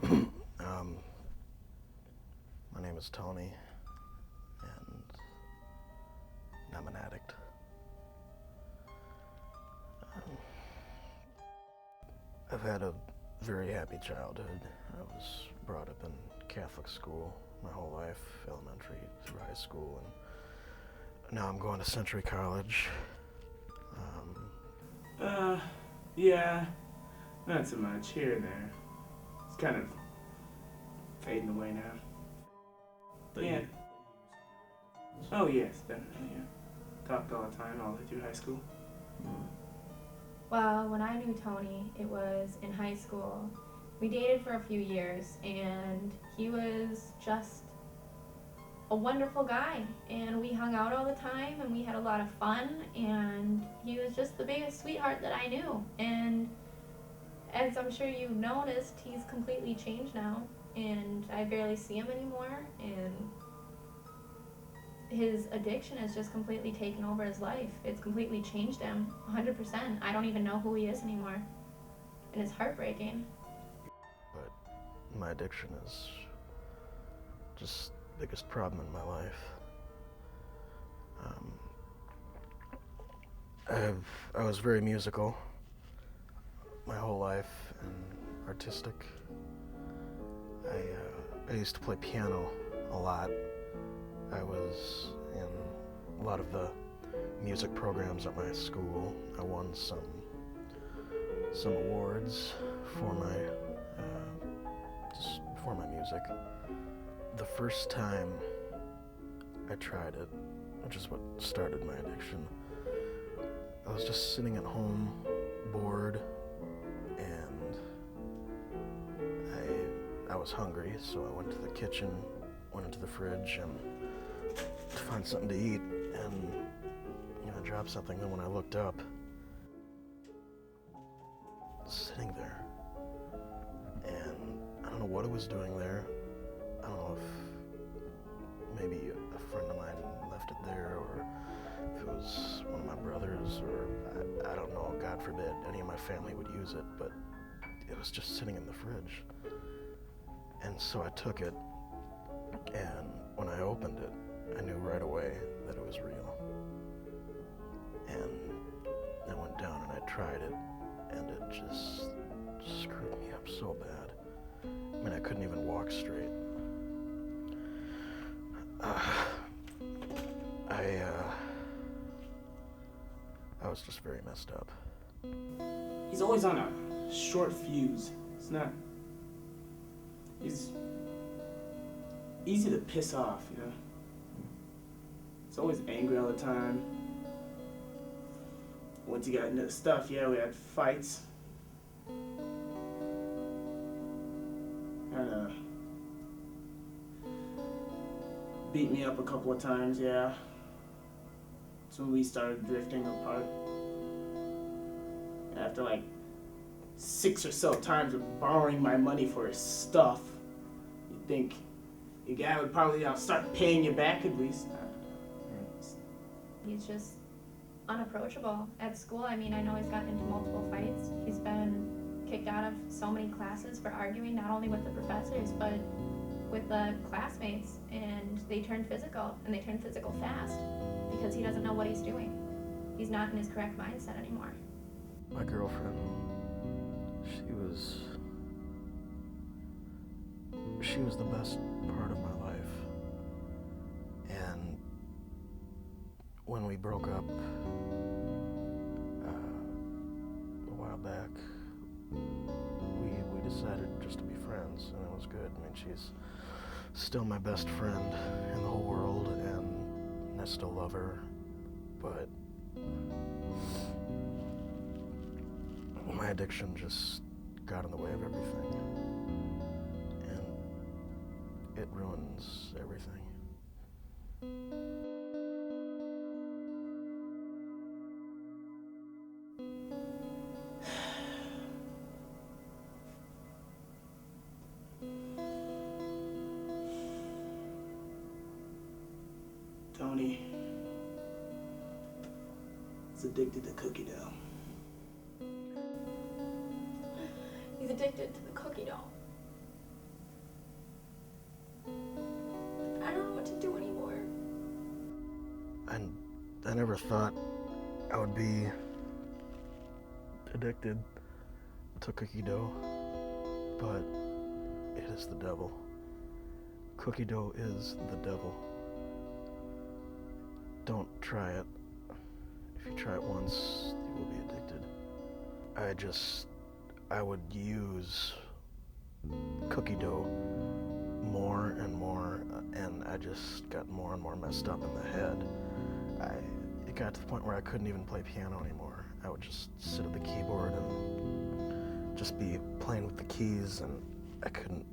um, my name is Tony, and I'm an addict. Um, I've had a very happy childhood. I was brought up in Catholic school my whole life, elementary through high school, and now I'm going to Century College. Yeah, not so much here and there. It's kind of fading away now. But Yeah. Oh yes, definitely. Yeah. Talked all the time, all the way through high school. Well, when I knew Tony, it was in high school. We dated for a few years, and he was just a wonderful guy. And we hung out all the time, and we had a lot of fun, and he was just the biggest sweetheart that I knew. And as I'm sure you've noticed, he's completely changed now, and I barely see him anymore, and his addiction has just completely taken over his life. It's completely changed him, 100%. I don't even know who he is anymore, and it's heartbreaking. But my addiction is just the biggest problem in my life. I was very musical my whole life and artistic. I used to play piano a lot. I was in a lot of the music programs at my school. I won some awards for my music. The first time I tried it, which is what started my addiction, I was just sitting at home, bored, and I was hungry, so I went to the kitchen, went into the fridge, and to find something to eat, and I dropped something. Then when I looked up, sitting there, and I don't know what it was doing there. I don't know if maybe a friend of mine left it there, or if it was one of my brothers, or I don't know, God forbid any of my family would use it, but it was just sitting in the fridge. And so I took it, and when I opened it, I knew right away that it was real. And I went down and I tried it, and it just screwed me up so bad. I mean, I couldn't even walk straight. I was just very messed up. He's always on a short fuse. He's easy to piss off, you know? He's always angry all the time. Once he got into the stuff, yeah, we had fights. And beat me up a couple of times, yeah. So we started drifting apart. And after like 6 or so times of borrowing my money for his stuff, you'd think your guy would probably start paying you back at least. He's just unapproachable at school. I mean, I know he's gotten into multiple fights. He's been kicked out of so many classes for arguing, not only with the professors, but with the classmates. And they turn physical, and they turn physical fast, because he doesn't know what he's doing. He's not in his correct mindset anymore. My girlfriend, she was the best part of my life. And when we broke up a while back, we decided just to be friends, and it was good. I mean, she's still my best friend in the whole world, and I still love her, but my addiction just got in the way of everything, and it ruins everything. Tony is addicted to cookie dough. He's addicted to the cookie dough. I never thought I would be addicted to cookie dough, but it is the devil. Cookie dough is the devil. Don't try it. If you try it once, you will be addicted. I would use cookie dough more and more, and I just got more and more messed up in the head. It got to the point where I couldn't even play piano anymore. I would just sit at the keyboard and just be playing with the keys, and I couldn't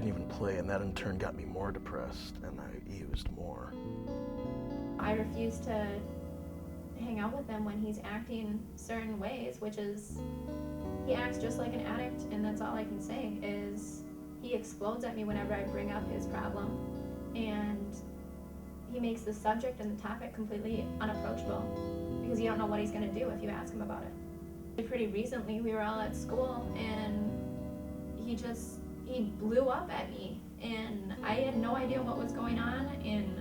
even play, and that in turn got me more depressed, and I used more. I refuse to hang out with him when he's acting certain ways, which is, he acts just like an addict, and that's all I can say is he explodes at me whenever I bring up his problem, and he makes the subject and the topic completely unapproachable because you don't know what he's going to do if you ask him about it. Pretty recently, we were all at school, and he blew up at me, and I had no idea what was going on, and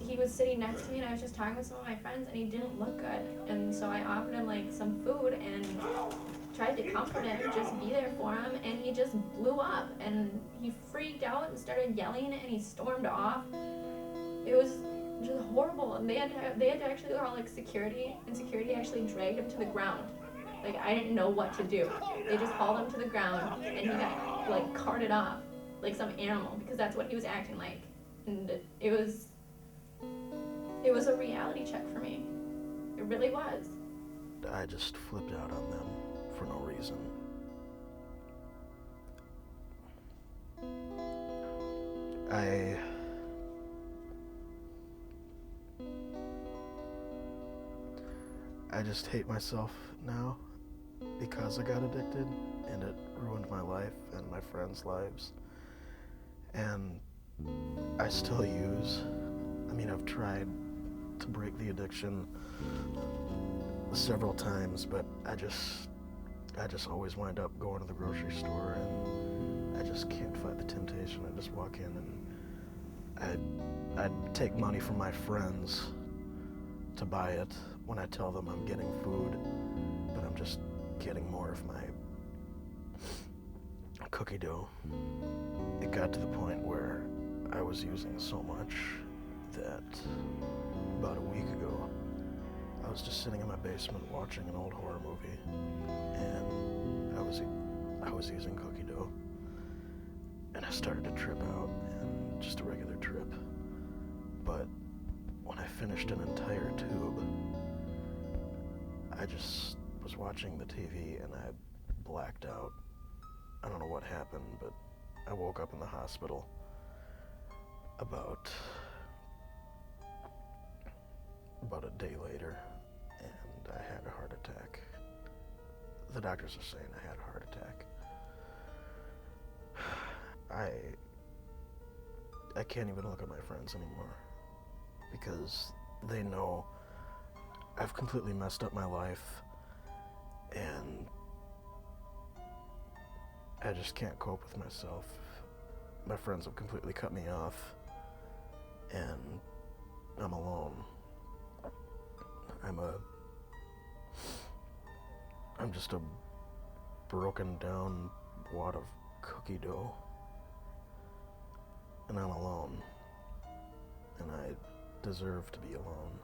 he was sitting next to me, and I was just talking with some of my friends, and he didn't look good, and so I offered him like some food and tried to comfort him, just be there for him, and he just blew up, and he freaked out and started yelling, and he stormed off. It was just horrible, and they had to actually call like security, and security actually dragged him to the ground. Like, I didn't know what to do. They just hauled him to the ground, and he got like carted off like some animal because that's what he was acting like, and it was a reality check for me. It really was. I just flipped out on them for no reason. I just hate myself now because I got addicted, and it ruined my life and my friends' lives. And I still use. I mean, I've tried to break the addiction several times, but I just always wind up going to the grocery store, and I just can't fight the temptation. I just walk in, and I'd take money from my friends to buy it when I tell them I'm getting food, but I'm just getting more of my cookie dough. It got to the point where I was using so much that about a week ago, I was just sitting in my basement watching an old horror movie, and I was using cookie dough, and I started to trip out, and just a regular trip. But when I finished an entire tube, I just was watching the TV and I blacked out. I don't know what happened, but I woke up in the hospital about a day later, and I had a heart attack. The doctors are saying I had a heart attack. I can't even look at my friends anymore because they know I've completely messed up my life, and I just can't cope with myself. My friends have completely cut me off, and I'm alone. I'm just a broken down wad of cookie dough, and I'm alone, and I deserve to be alone.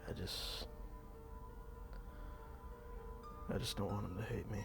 I just don't want him to hate me.